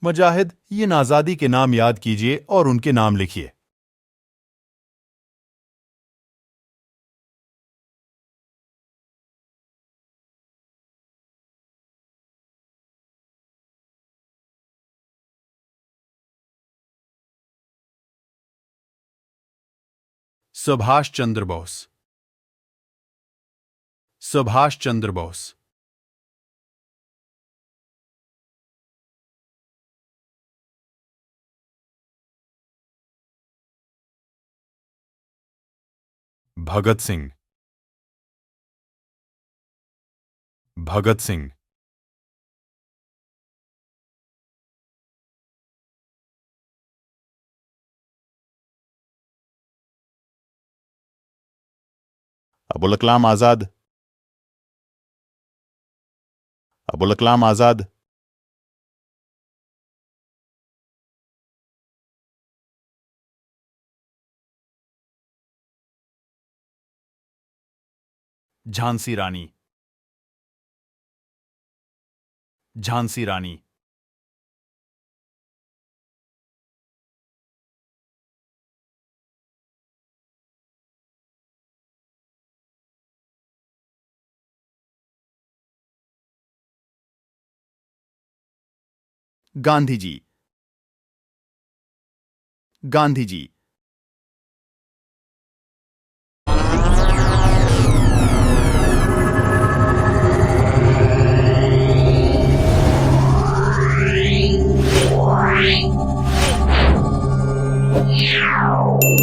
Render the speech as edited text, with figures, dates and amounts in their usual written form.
मुजाहिद, इन आज़ादी के नाम याद कीजिए और उनके नाम लिखिए। सुभाष चंद्र बोस, सुभाष चंद्र बोस। भगत सिंह, भगत सिंह। अबुल कलाम आजाद, अबुल कलाम आजाद। झांसी रानी, झांसी रानी। गांधी जी, गांधी जी। Wow.